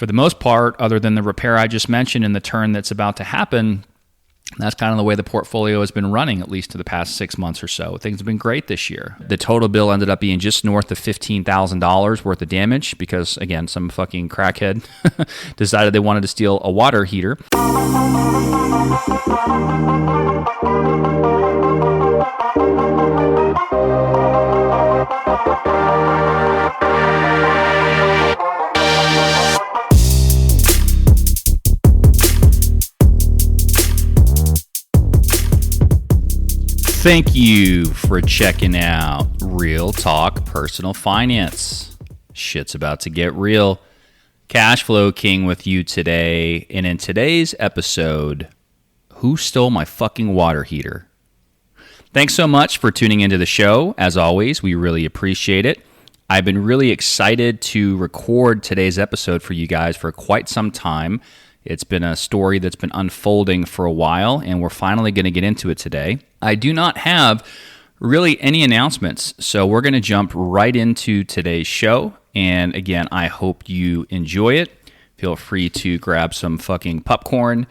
For the most part, other than the repair I just mentioned and the turn that's about to happen, that's kind of the way the portfolio has been running, at least for the past 6 months or so. Things have been great this year. The total bill ended up being just north of $15,000 worth of damage because, again, some fucking crackhead decided they wanted to steal a water heater. Thank you for checking out Real Talk Personal Finance. Shit's about to get real. Cash Flow King with you today. And in today's episode, who stole my fucking water heater? Thanks so much for tuning into the show. As always, we really appreciate it. I've been really excited to record today's episode for you guys for quite some time. It's been a story that's been unfolding for a while, and we're finally going to get into it today. I do not have really any announcements, so we're going to jump right into today's show. And again, I hope you enjoy it. Feel free to grab some fucking popcorn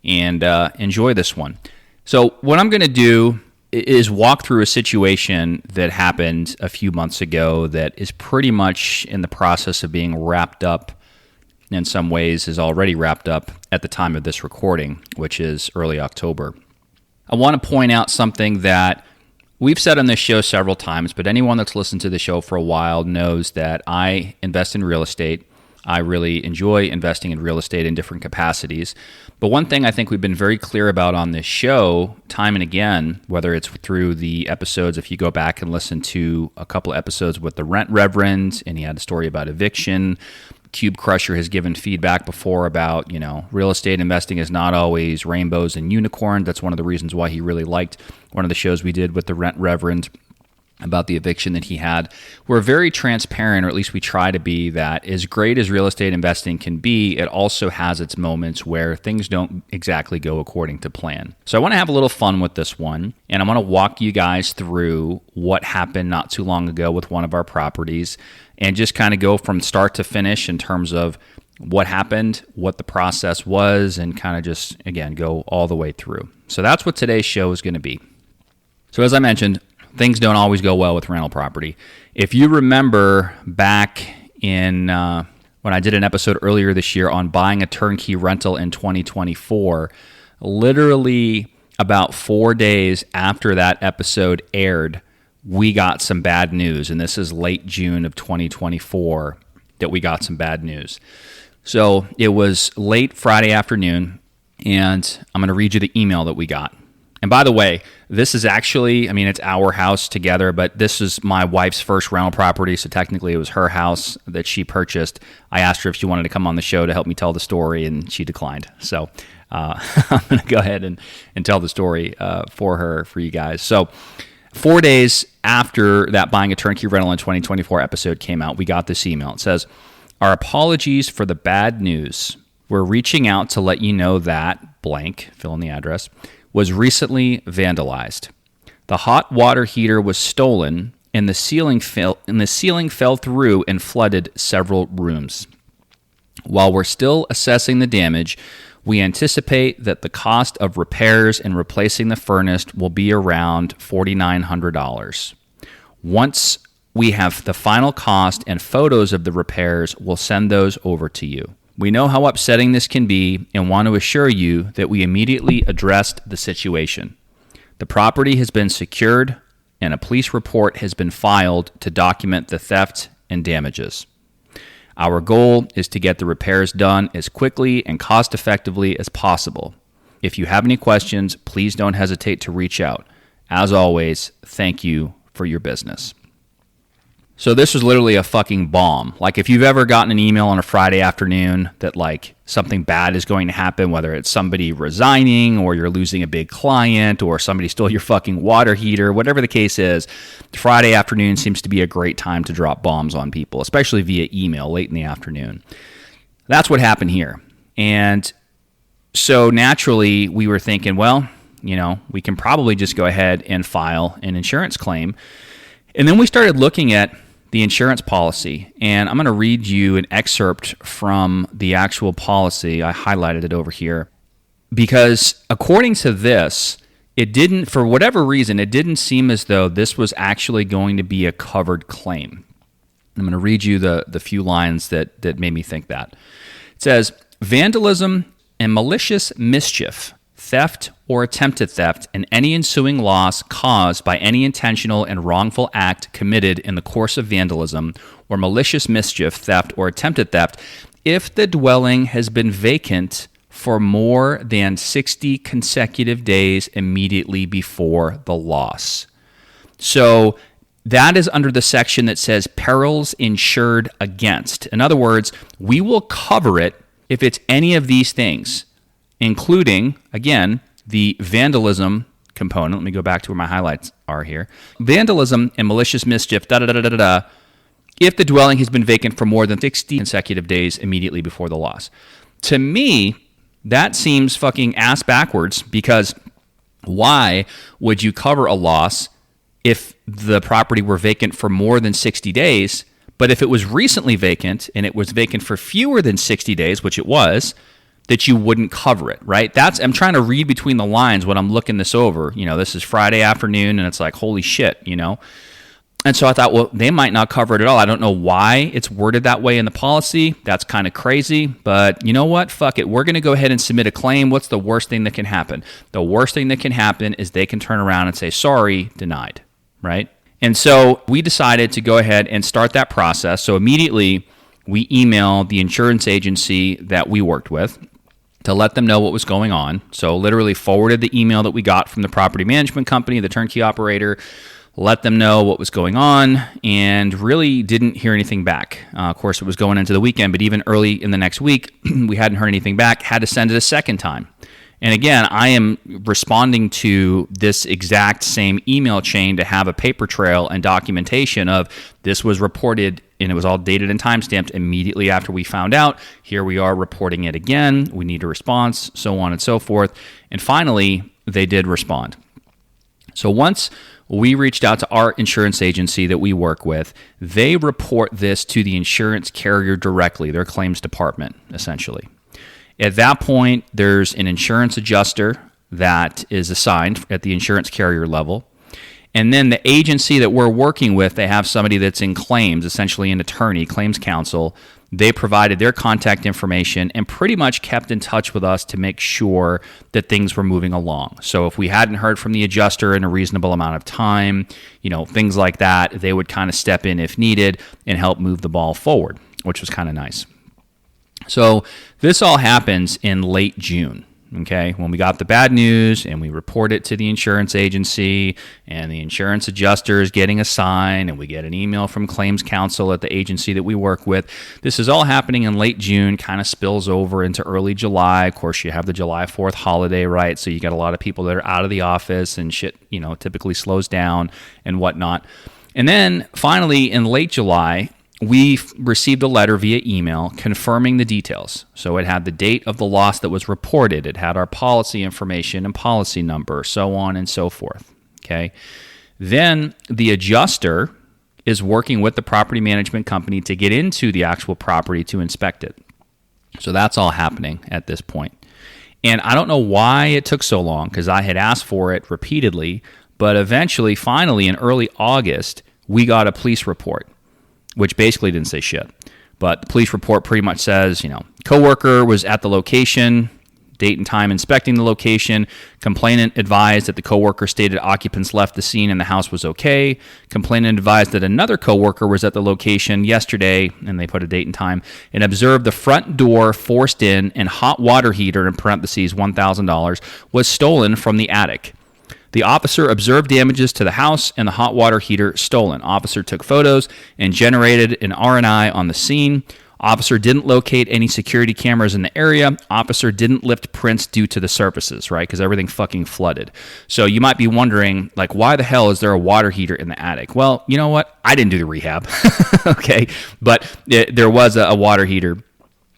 and enjoy this one. So what I'm going to do is walk through a situation that happened a few months ago that is pretty much in the process of being wrapped up. In some ways is already wrapped up at the time of this recording, which is early October. I want to point out something that we've said on this show several times, but anyone that's listened to the show for a while knows that I invest in real estate. I really enjoy investing in real estate in different capacities. But one thing I think we've been very clear about on this show, time and again, whether it's through the episodes, if you go back and listen to a couple episodes with the Rent Reverend, and he had a story about eviction. Cube Crusher has given feedback before about, real estate investing is not always rainbows and unicorns. That's one of the reasons why he really liked one of the shows we did with the Rent Reverend about the eviction that he had. We're very transparent, or at least we try to be, that as great as real estate investing can be, it also has its moments where things don't exactly go according to plan. So I want to have a little fun with this one, and I want to walk you guys through what happened not too long ago with one of our properties, and just kind of go from start to finish in terms of what happened, what the process was, and kind of just, again, go all the way through. So that's what today's show is going to be. So as I mentioned, things don't always go well with rental property. If you remember back in when I did an episode earlier this year on buying a turnkey rental in 2024, literally about 4 days after that episode aired, we got some bad news, and this is late June of 2024 that we got some bad news. So it was late Friday afternoon, and I'm going to read you the email that we got. And by the way, this is actually, it's our house together, but this is my wife's first rental property, so technically it was her house that she purchased. I asked her if she wanted to come on the show to help me tell the story, and she declined. So I'm going to go ahead and tell the story for you guys. So 4 days after that Buying a Turnkey Rental in 2024 episode came out, we got this email. It says, "Our apologies for the bad news. We're reaching out to let you know that blank, fill in the address, was recently vandalized. The hot water heater was stolen, and the ceiling fell through and flooded several rooms. While we're still assessing the damage, we anticipate that the cost of repairs and replacing the furnace will be around $4,900. Once we have the final cost and photos of the repairs, we'll send those over to you. We know how upsetting this can be and want to assure you that we immediately addressed the situation. The property has been secured and a police report has been filed to document the theft and damages. Our goal is to get the repairs done as quickly and cost-effectively as possible. If you have any questions, please don't hesitate to reach out. As always, thank you for your business." So this was literally a fucking bomb. Like, if you've ever gotten an email on a Friday afternoon that something bad is going to happen, whether it's somebody resigning or you're losing a big client or somebody stole your fucking water heater, whatever the case is, Friday afternoon seems to be a great time to drop bombs on people, especially via email late in the afternoon. That's what happened here. And so naturally we were thinking, well, we can probably just go ahead and file an insurance claim. And then we started looking at the insurance policy. And I'm going to read you an excerpt from the actual policy. I highlighted it over here because according to this, it didn't, for whatever reason, it didn't seem as though this was actually going to be a covered claim. I'm going to read you the few lines that made me think that. It says, vandalism and malicious mischief, theft or attempted theft, and any ensuing loss caused by any intentional and wrongful act committed in the course of vandalism or malicious mischief, theft, or attempted theft, if the dwelling has been vacant for more than 60 consecutive days immediately before the loss. So that is under the section that says perils insured against. In other words, we will cover it if it's any of these things, including, again, the vandalism component. Let me go back to where my highlights are here. Vandalism and malicious mischief, if the dwelling has been vacant for more than 60 consecutive days immediately before the loss. To me, that seems fucking ass backwards, because why would you cover a loss if the property were vacant for more than 60 days, but if it was recently vacant and it was vacant for fewer than 60 days, which it was, that you wouldn't cover it, right? I'm trying to read between the lines when I'm looking this over. This is Friday afternoon, and it's like, holy shit, And so I thought, well, they might not cover it at all. I don't know why it's worded that way in the policy. That's kind of crazy. But you know what? Fuck it. We're going to go ahead and submit a claim. What's the worst thing that can happen? The worst thing that can happen is they can turn around and say, sorry, denied, right? And so we decided to go ahead and start that process. So immediately we emailed the insurance agency that we worked with to let them know what was going on. So literally forwarded the email that we got from the property management company, the turnkey operator, let them know what was going on, and really didn't hear anything back. Of course, it was going into the weekend, but even early in the next week, we hadn't heard anything back, had to send it a second time. And again, I am responding to this exact same email chain to have a paper trail and documentation of this was reported, and it was all dated and timestamped immediately after we found out. Here we are reporting it again. We need a response, so on and so forth. And finally, they did respond. So once we reached out to our insurance agency that we work with, they report this to the insurance carrier directly, their claims department, essentially. At that point, there's an insurance adjuster that is assigned at the insurance carrier level. And then the agency that we're working with, they have somebody that's in claims, essentially an attorney, claims counsel. They provided their contact information and pretty much kept in touch with us to make sure that things were moving along. So if we hadn't heard from the adjuster in a reasonable amount of time, things like that, they would kind of step in if needed and help move the ball forward, which was kind of nice. So this all happens in late June, okay, when we got the bad news and we report it to the insurance agency, and the insurance adjuster is getting assigned, and we get an email from claims counsel at the agency that we work with. This is all happening in late June, kind of spills over into early July. Of course, you have the July 4th holiday, right? So you got a lot of people that are out of the office, and shit, typically slows down and whatnot. And then finally in late July, we received a letter via email confirming the details. So it had the date of the loss that was reported. It had our policy information and policy number, so on and so forth. Okay. Then the adjuster is working with the property management company to get into the actual property to inspect it. So that's all happening at this point. And I don't know why it took so long, because I had asked for it repeatedly, but eventually, finally, in early August, we got a police report, which basically didn't say shit. But the police report pretty much says, coworker was at the location, date and time inspecting the location. Complainant advised that the coworker stated occupants left the scene and the house was okay. Complainant advised that another coworker was at the location yesterday, and they put a date and time, and observed the front door forced in and hot water heater, in parentheses, $1,000, was stolen from the attic. The officer observed damages to the house and the hot water heater stolen. Officer took photos and generated an R&I on the scene. Officer didn't locate any security cameras in the area. Officer didn't lift prints due to the surfaces, right? Because everything fucking flooded. So you might be wondering, like, why the hell is there a water heater in the attic? Well, you know what? I didn't do the rehab, okay? But there was a water heater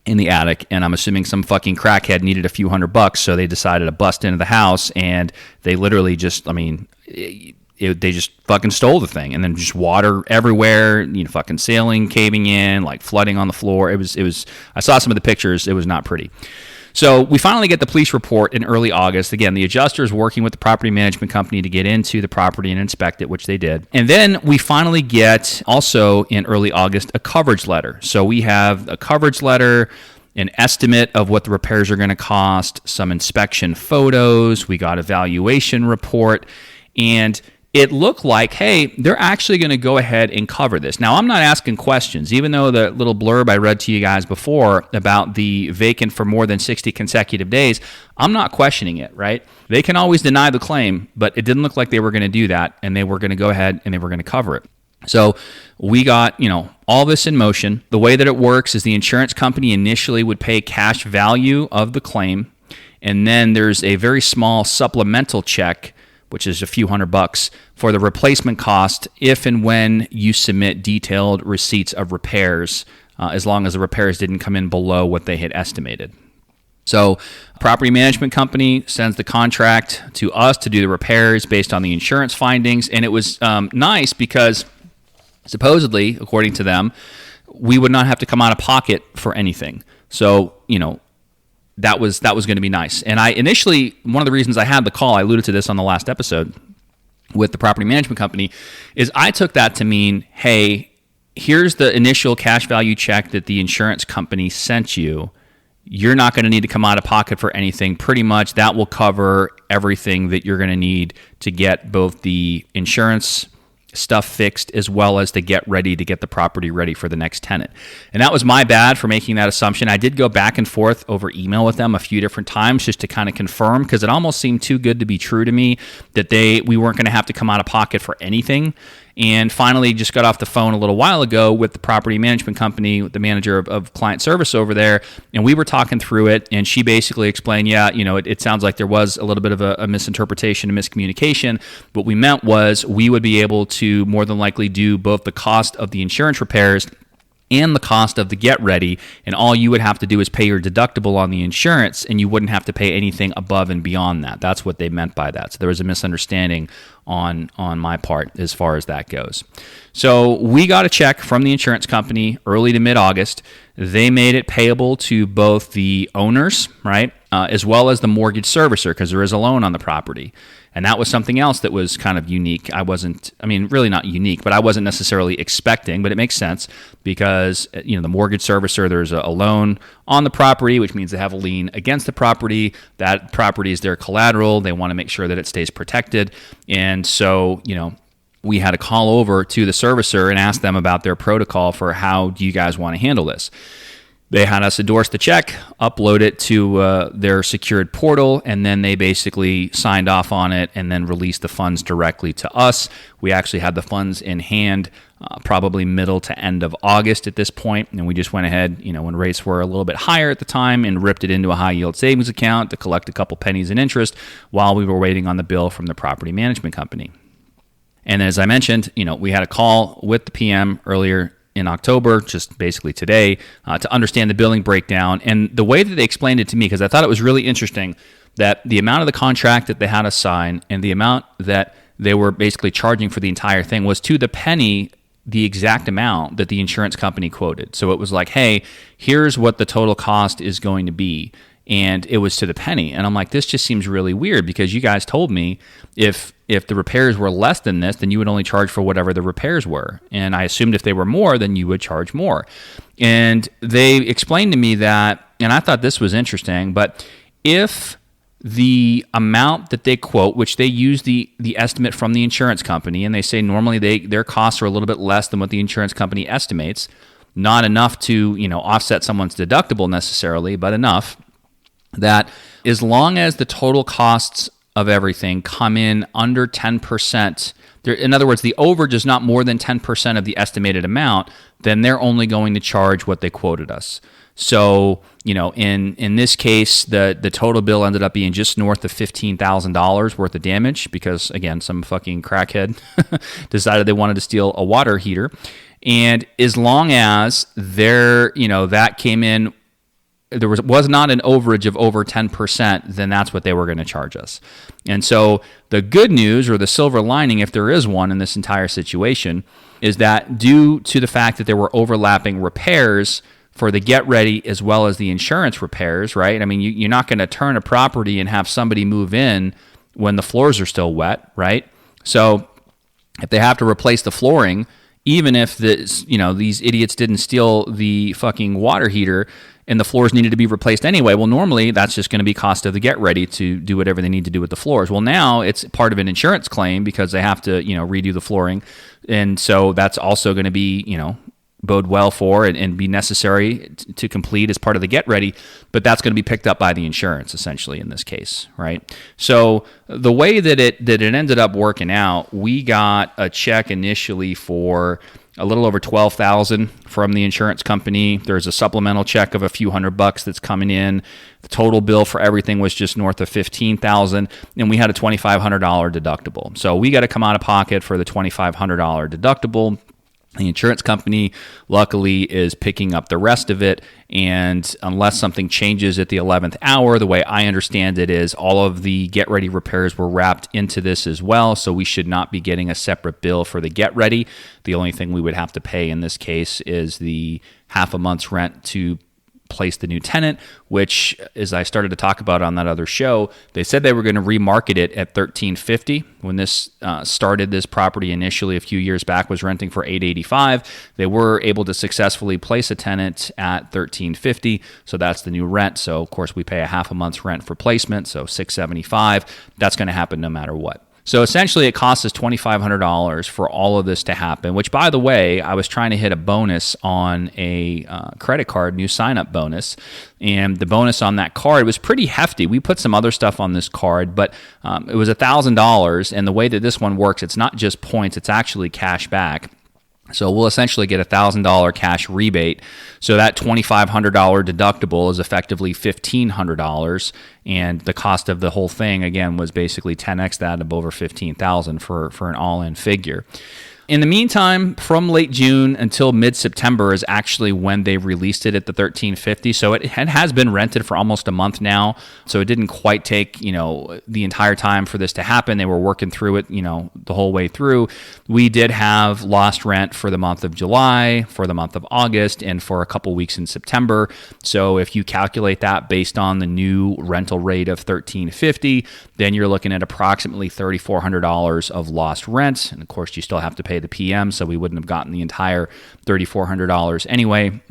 in the attic, and I'm assuming some fucking crackhead needed a few $100, so they decided to bust into the house, and they literally just, they just fucking stole the thing, and then just water everywhere, fucking sailing, caving in, like flooding on the floor. It was. I saw some of the pictures. It was not pretty. So we finally get the police report in early August. Again, the adjuster is working with the property management company to get into the property and inspect it, which they did. And then we finally get, also in early August, a coverage letter. So we have a coverage letter, an estimate of what the repairs are going to cost, some inspection photos, we got a valuation report, and it looked like, hey, they're actually going to go ahead and cover this. Now, I'm not asking questions, even though the little blurb I read to you guys before about the vacant for more than 60 consecutive days, I'm not questioning it, right? They can always deny the claim, but it didn't look like they were going to do that, and they were going to go ahead and they were going to cover it. So we got, all this in motion. The way that it works is the insurance company initially would pay cash value of the claim, and then there's a very small supplemental check, which is a few $100 for the replacement cost if and when you submit detailed receipts of repairs, as long as the repairs didn't come in below what they had estimated. So property management company sends the contract to us to do the repairs based on the insurance findings, and it was nice because supposedly, according to them, we would not have to come out of pocket for anything. So, that was going to be nice. And I initially, one of the reasons I had the call, I alluded to this on the last episode with the property management company, is I took that to mean, hey, here's the initial cash value check that the insurance company sent you. You're not going to need to come out of pocket for anything. Pretty much that will cover everything that you're going to need to get both the insurance stuff fixed as well as to get ready to get the property ready for the next tenant. And that was my bad for making that assumption. I did go back and forth over email with them a few different times just to kind of confirm, because it almost seemed too good to be true to me that we weren't going to have to come out of pocket for anything. And finally just got off the phone a little while ago with the property management company, with the manager of client service over there, and we were talking through it, and she basically explained, it sounds like there was a little bit of a misinterpretation, a miscommunication. What we meant was we would be able to more than likely do both the cost of the insurance repairs and the cost of the get ready, and all you would have to do is pay your deductible on the insurance, and you wouldn't have to pay anything above and beyond that. That's what they meant by that. So there was a misunderstanding on my part as far as that goes. So we got a check from the insurance company early to mid-August. They made it payable to both the owners, right, as well as the mortgage servicer, because there is a loan on the property. And that was something else that was kind of unique. Really not unique, but I wasn't necessarily expecting, but it makes sense because, the mortgage servicer, there's a loan on the property, which means they have a lien against the property. That property is their collateral. They want to make sure that it stays protected. And so, we had to call over to the servicer and ask them about their protocol for how do you guys want to handle this. They had us endorse the check, upload it to their secured portal, and then they basically signed off on it and then released the funds directly to us. We actually had the funds in hand probably middle to end of August at this point, and we just went ahead, when rates were a little bit higher at the time, and ripped it into a high-yield savings account to collect a couple pennies in interest while we were waiting on the bill from the property management company. And as I mentioned, we had a call with the PM earlier in October, just basically today, to understand the billing breakdown. And the way that they explained it to me, because I thought it was really interesting, that the amount of the contract that they had us sign and the amount that they were basically charging for the entire thing was to the penny the exact amount that the insurance company quoted. So it was like, hey, here's what the total cost is going to be. And it was to the penny. And I'm like, this just seems really weird, because you guys told me if the repairs were less than this, then you would only charge for whatever the repairs were. And I assumed if they were more, then you would charge more. And they explained to me that, and I thought this was interesting, but if the amount that they quote, which they use the estimate from the insurance company, and they say normally their costs are a little bit less than what the insurance company estimates, not enough to offset someone's deductible necessarily, but enough that as long as the total costs of everything come in under 10%, in other words, the overage is not more than 10% of the estimated amount, then they're only going to charge what they quoted us. So, in this case, the total bill ended up being just north of $15,000 worth of damage because, again, some fucking crackhead decided they wanted to steal a water heater. And as long as that came in there was not an overage of over 10%, then that's what they were going to charge us. And so the good news, or the silver lining, if there is one in this entire situation, is that due to the fact that there were overlapping repairs for the get ready as well as the insurance repairs, right? I mean, you're not going to turn a property and have somebody move in when the floors are still wet, right? So if they have to replace the flooring, even if these idiots didn't steal the fucking water heater and the floors needed to be replaced anyway, well, normally that's just going to be cost of the get ready to do whatever they need to do with the floors. Well, now it's part of an insurance claim because they have to, redo the flooring. And so that's also going to be, bode well for and be necessary to complete as part of the get ready, but that's going to be picked up by the insurance essentially in this case, right? So the way that it ended up working out, we got a check initially for a little over $12,000 from the insurance company. There's a supplemental check of a few $100 that's coming in. The total bill for everything was just north of $15,000, and we had a $2,500 deductible. So we got to come out of pocket for the $2,500 deductible. The insurance company, luckily, is picking up the rest of it, and unless something changes at the 11th hour, the way I understand it is all of the get-ready repairs were wrapped into this as well, so we should not be getting a separate bill for the get-ready. The only thing we would have to pay in this case is the half a month's rent to place the new tenant, which, as I started to talk about on that other show, they said they were going to remarket it at $1,350. When this started, this property initially a few years back was renting for $885. They were able to successfully place a tenant at $1,350, so that's the new rent. So of course we pay a half a month's rent for placement, so $675. That's going to happen no matter what. So essentially, it costs us $2,500 for all of this to happen, which, by the way, I was trying to hit a bonus on a credit card, new sign-up bonus, and the bonus on that card was pretty hefty. We put some other stuff on this card, but it was $1,000, and the way that this one works, it's not just points, it's actually cash back. So we'll essentially get a $1,000 cash rebate. So that $2,500 deductible is effectively $1,500, and the cost of the whole thing again was basically 10x that of over $15,000 for an all-in figure. In the meantime, from late June until mid-September is actually when they released it at the $1,350. So it has been rented for almost a month now. So it didn't quite take, the entire time for this to happen. They were working through it, the whole way through. We did have lost rent for the month of July, for the month of August, and for a couple weeks in September. So if you calculate that based on the new rental rate of $1,350, then you're looking at approximately $3,400 of lost rent. And of course, you still have to pay the PM, so we wouldn't have gotten the entire $3,400 anyway.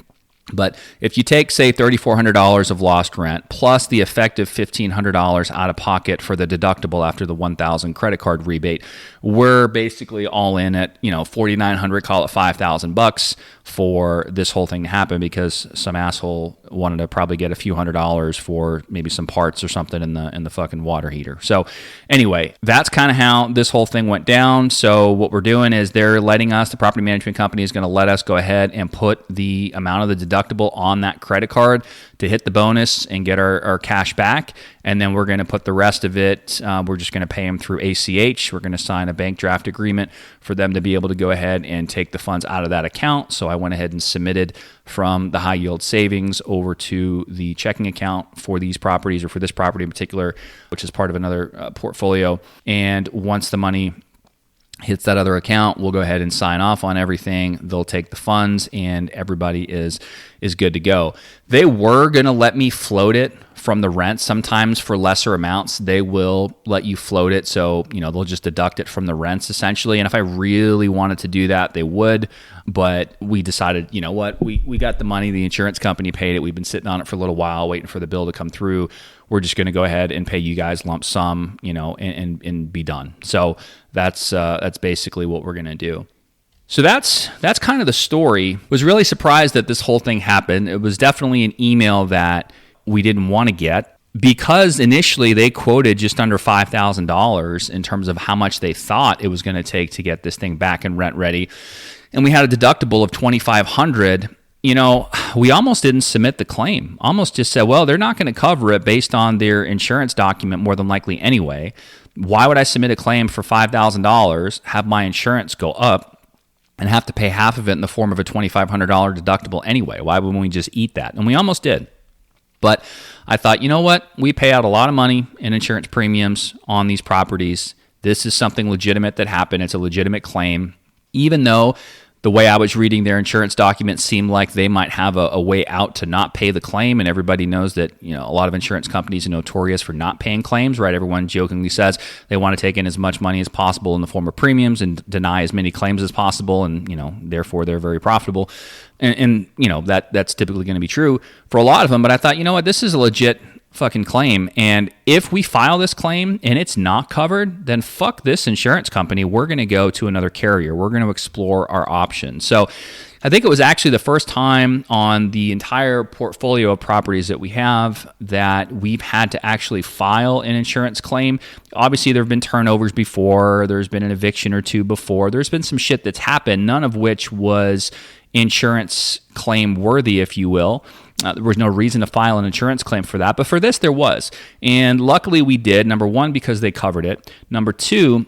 But if you take, say, $3,400 of lost rent plus the effective $1,500 out of pocket for the deductible after the $1,000 credit card rebate, we're basically all in at $4,900, call it $5,000 for this whole thing to happen because some asshole wanted to probably get a few $100s for maybe some parts or something in the fucking water heater. So anyway, that's kind of how this whole thing went down. So what we're doing is they're letting us, the property management company is going to let us go ahead and put the amount of the deductible on that credit card to hit the bonus and get our cash back. And then we're going to put the rest of it, we're just going to pay them through ACH. We're going to sign a bank draft agreement for them to be able to go ahead and take the funds out of that account. So I went ahead and submitted from the high yield savings over to the checking account for these properties, or for this property in particular, which is part of another portfolio. And once the money hits that other account, we'll go ahead and sign off on everything. They'll take the funds and everybody is good to go. They were going to let me float it from the rent. Sometimes for lesser amounts, they will let you float it. So, they'll just deduct it from the rents essentially. And if I really wanted to do that, they would. But we decided, we got the money. The insurance company paid it. We've been sitting on it for a little while, waiting for the bill to come through. We're just going to go ahead and pay you guys lump sum, and be done. So that's basically what we're going to do. So that's kind of the story. Was really surprised that this whole thing happened. It was definitely an email that we didn't want to get because initially they quoted just under $5,000 in terms of how much they thought it was going to take to get this thing back and rent ready. And we had a deductible of $2,500. We almost didn't submit the claim. Almost just said, well, they're not going to cover it based on their insurance document more than likely anyway. Why would I submit a claim for $5,000, have my insurance go up, and have to pay half of it in the form of a $2,500 deductible anyway? Why wouldn't we just eat that? And we almost did. But I thought, you know what? We pay out a lot of money in insurance premiums on these properties. This is something legitimate that happened. It's a legitimate claim. Even though the way I was reading their insurance documents seemed like they might have a way out to not pay the claim, and everybody knows that a lot of insurance companies are notorious for not paying claims, right? Everyone jokingly says they want to take in as much money as possible in the form of premiums and deny as many claims as possible, and therefore they're very profitable. And that's typically going to be true for a lot of them. But I thought, you know what, this is a legit fucking claim, and if we file this claim and it's not covered, then fuck this insurance company. We're going to go to another carrier. We're going to explore our options. So I think it was actually the first time on the entire portfolio of properties that we have that we've had to actually file an insurance claim. Obviously, there have been turnovers before. There's been an eviction or two before. There's been some shit that's happened, none of which was insurance claim worthy, if you will. There was no reason to file an insurance claim for that. But for this, there was. And luckily we did. Number one, because they covered it. Number two,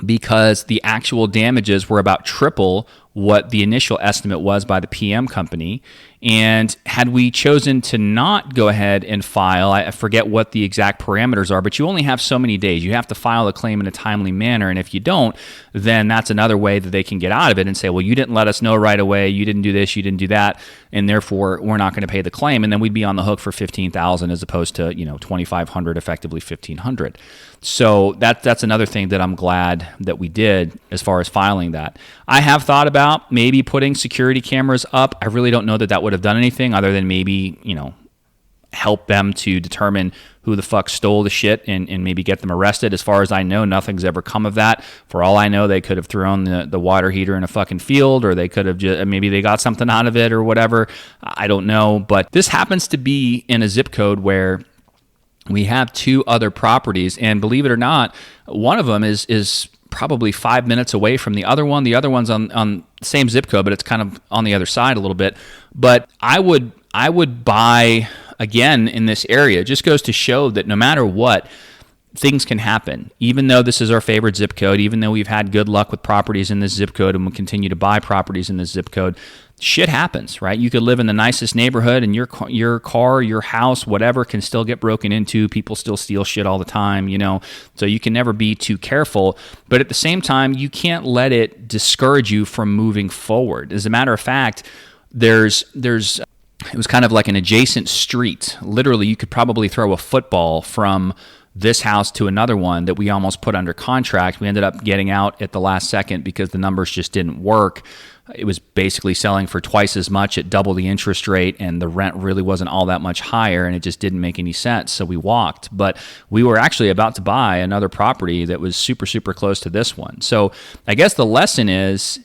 because the actual damages were about triple what the initial estimate was by the PM company. And had we chosen to not go ahead and file, I forget what the exact parameters are, but you only have so many days. You have to file a claim in a timely manner. And if you don't, then that's another way that they can get out of it and say, well, you didn't let us know right away. You didn't do this, you didn't do that. And therefore, we're not going to pay the claim. And then we'd be on the hook for $15,000 as opposed to, $2,500, effectively $1,500. So that's another thing that I'm glad that we did as far as filing that. I have thought about maybe putting security cameras up. I really don't know that would have done anything other than maybe, help them to determine who the fuck stole the shit and maybe get them arrested. As far as I know, nothing's ever come of that. For all I know, they could have thrown the water heater in a fucking field, or they could have maybe they got something out of it or whatever. I don't know. But this happens to be in a zip code where we have two other properties, and believe it or not, one of them is probably 5 minutes away from the other one. The other one's on the same zip code, but it's kind of on the other side a little bit. But I would buy again in this area. It just goes to show that no matter what, things can happen. Even though this is our favorite zip code, even though we've had good luck with properties in this zip code and we'll continue to buy properties in this zip code, shit happens, right? You could live in the nicest neighborhood and your car, your house, whatever can still get broken into. People still steal shit all the time, so you can never be too careful. But at the same time, you can't let it discourage you from moving forward. As a matter of fact, it was kind of like an adjacent street. Literally, you could probably throw a football from this house to another one that we almost put under contract. We ended up getting out at the last second because the numbers just didn't work. It was basically selling for twice as much at double the interest rate, and the rent really wasn't all that much higher, and it just didn't make any sense. So we walked. But we were actually about to buy another property that was super, super close to this one. So I guess the lesson is,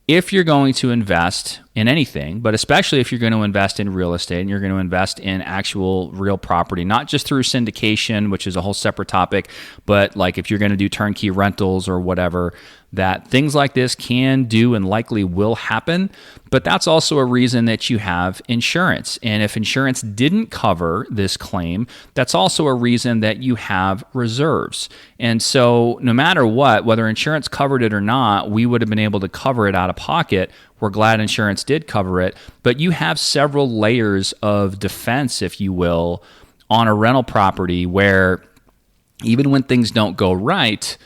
if you're going to invest in anything, but especially if you're going to invest in real estate and you're going to invest in actual real property, not just through syndication, which is a whole separate topic, but like if you're going to do turnkey rentals or whatever, that things like this can do and likely will happen. But that's also a reason that you have insurance. And if insurance didn't cover this claim, that's also a reason that you have reserves. And so no matter what, whether insurance covered it or not, we would have been able to cover it out of pocket. We're glad insurance did cover it, but you have several layers of defense, if you will, on a rental property where even when things don't go right,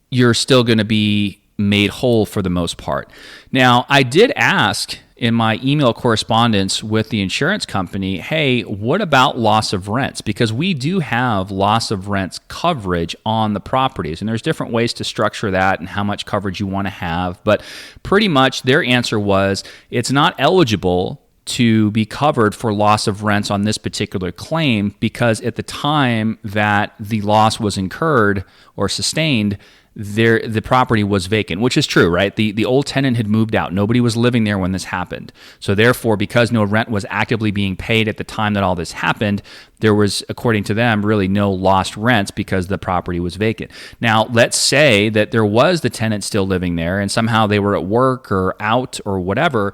you're still going to be made whole for the most part. Now, I did ask in my email correspondence with the insurance company, hey, what about loss of rents? Because we do have loss of rents coverage on the properties, and there's different ways to structure that and how much coverage you want to have. But pretty much their answer was it's not eligible to be covered for loss of rents on this particular claim because at the time that the loss was incurred or sustained, the property was vacant, which is true, right? The old tenant had moved out. Nobody was living there when this happened. So therefore, because no rent was actively being paid at the time that all this happened, there was, according to them, really no lost rents because the property was vacant. Now, let's say that there was the tenant still living there and somehow they were at work or out or whatever,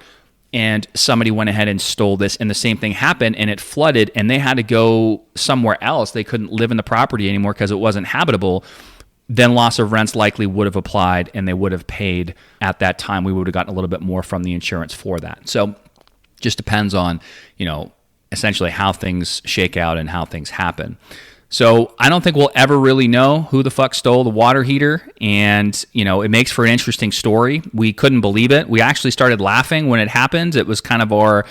and somebody went ahead and stole this, and the same thing happened, and it flooded, and they had to go somewhere else. They couldn't live in the property anymore because it wasn't habitable. Then loss of rents likely would have applied, and they would have paid at that time. We would have gotten a little bit more from the insurance for that. So just depends on, essentially how things shake out and how things happen. So I don't think we'll ever really know who the fuck stole the water heater. And, it makes for an interesting story. We couldn't believe it. We actually started laughing when it happened. It was kind of our,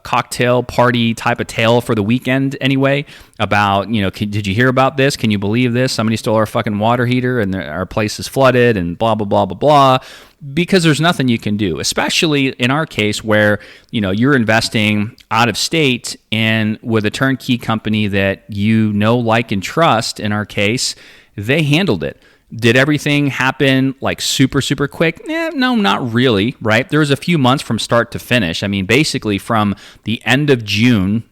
cocktail party type of tale for the weekend anyway, about, did you hear about this? Can you believe this? Somebody stole our fucking water heater and our place is flooded and blah, blah, blah, blah, blah. Because there's nothing you can do, especially in our case where, you're investing out of state and with a turnkey company that like and trust. In our case, they handled it. Did everything happen like super, super quick? No, not really, right? There was a few months from start to finish. I mean, basically from the end of June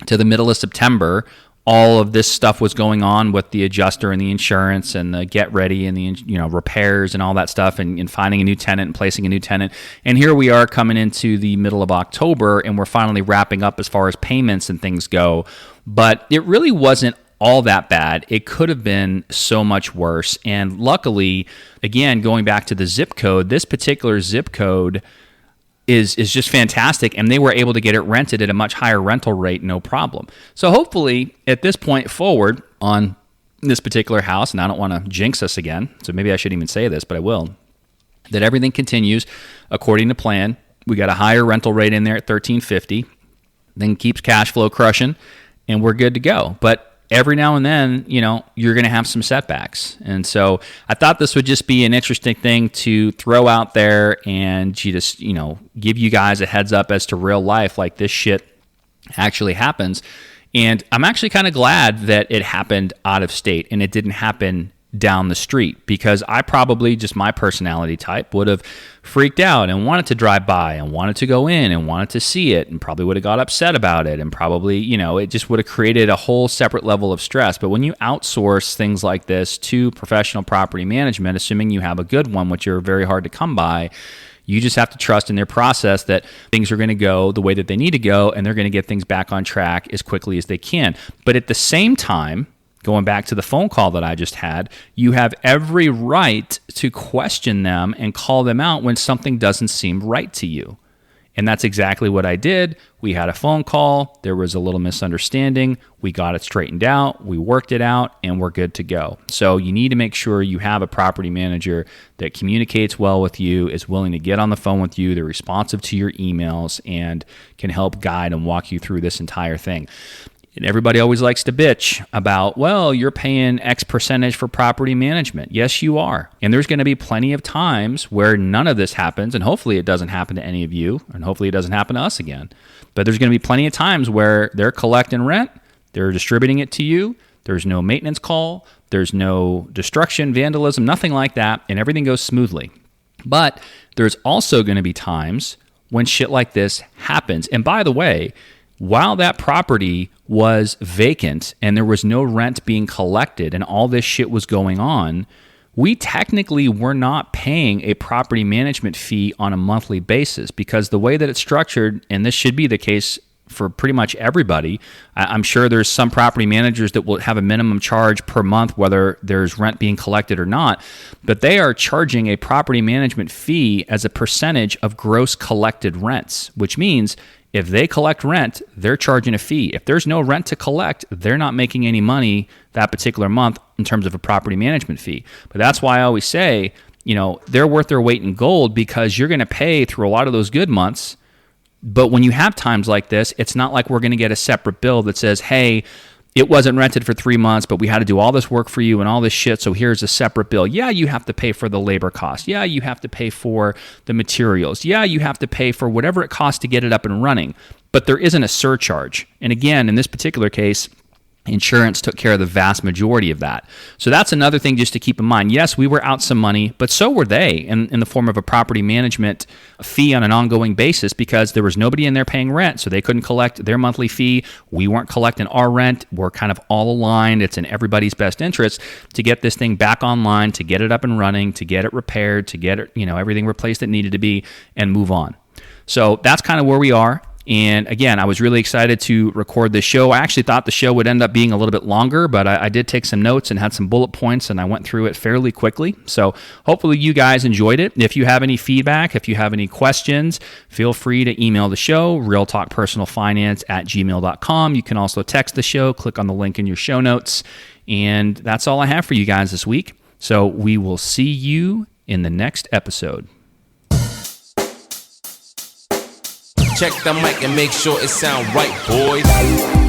to the middle of September, all of this stuff was going on with the adjuster and the insurance and the get ready and the repairs and all that stuff and finding a new tenant and placing a new tenant. And here we are coming into the middle of October and we're finally wrapping up as far as payments and things go. But it really wasn't all that bad. It could have been so much worse. And luckily, again, going back to the zip code, this particular zip code is just fantastic, and they were able to get it rented at a much higher rental rate, no problem. So hopefully, at this point forward on this particular house, and I don't want to jinx us again, so maybe I shouldn't even say this, but I will, that everything continues according to plan. We got a higher rental rate in there at $1,350, then keeps cash flow crushing, and we're good to go. But every now and then, you're going to have some setbacks. And so I thought this would just be an interesting thing to throw out there and just, give you guys a heads up as to real life, like this shit actually happens. And I'm actually kind of glad that it happened out of state and it didn't happen down the street, because I probably, just my personality type, would have freaked out and wanted to drive by and wanted to go in and wanted to see it and probably would have got upset about it and probably, it just would have created a whole separate level of stress. But when you outsource things like this to professional property management, assuming you have a good one, which are very hard to come by, you just have to trust in their process that things are going to go the way that they need to go and they're going to get things back on track as quickly as they can. But at the same time, going back to the phone call that I just had, you have every right to question them and call them out when something doesn't seem right to you. And that's exactly what I did. We had a phone call. There was a little misunderstanding. We got it straightened out. We worked it out, and we're good to go. So you need to make sure you have a property manager that communicates well with you, is willing to get on the phone with you, they're responsive to your emails, and can help guide and walk you through this entire thing. And everybody always likes to bitch about, well, you're paying X percentage for property management. Yes, you are. And there's going to be plenty of times where none of this happens, and hopefully it doesn't happen to any of you, and hopefully it doesn't happen to us again. But there's going to be plenty of times where they're collecting rent, they're distributing it to you, there's no maintenance call, there's no destruction, vandalism, nothing like that, and everything goes smoothly. But there's also going to be times when shit like this happens. And by the way, while that property was vacant and there was no rent being collected and all this shit was going on, we technically were not paying a property management fee on a monthly basis, because the way that it's structured, and this should be the case for pretty much everybody, I'm sure there's some property managers that will have a minimum charge per month, whether there's rent being collected or not, but they are charging a property management fee as a percentage of gross collected rents, which means if they collect rent, they're charging a fee. If there's no rent to collect, they're not making any money that particular month in terms of a property management fee. But that's why I always say, they're worth their weight in gold, because you're going to pay through a lot of those good months. But when you have times like this, it's not like we're going to get a separate bill that says, hey, it wasn't rented for 3 months, but we had to do all this work for you and all this shit, so here's a separate bill. Yeah, you have to pay for the labor cost. Yeah, you have to pay for the materials. Yeah, you have to pay for whatever it costs to get it up and running. But there isn't a surcharge. And again, in this particular case, insurance took care of the vast majority of that. So that's another thing just to keep in mind. Yes, we were out some money, but so were they in the form of a property management fee on an ongoing basis, because there was nobody in there paying rent, so they couldn't collect their monthly fee. We weren't collecting our rent. We're kind of all aligned. It's in everybody's best interest to get this thing back online, to get it up and running, to get it repaired, to get it, everything replaced that needed to be, and move on. So that's kind of where we are. And again, I was really excited to record this show. I actually thought the show would end up being a little bit longer, but I did take some notes and had some bullet points, and I went through it fairly quickly. So hopefully you guys enjoyed it. If you have any feedback, if you have any questions, feel free to email the show, realtalkpersonalfinance@gmail.com. You can also text the show, click on the link in your show notes. And that's all I have for you guys this week. So we will see you in the next episode. Check the mic and make sure it sound right, boys.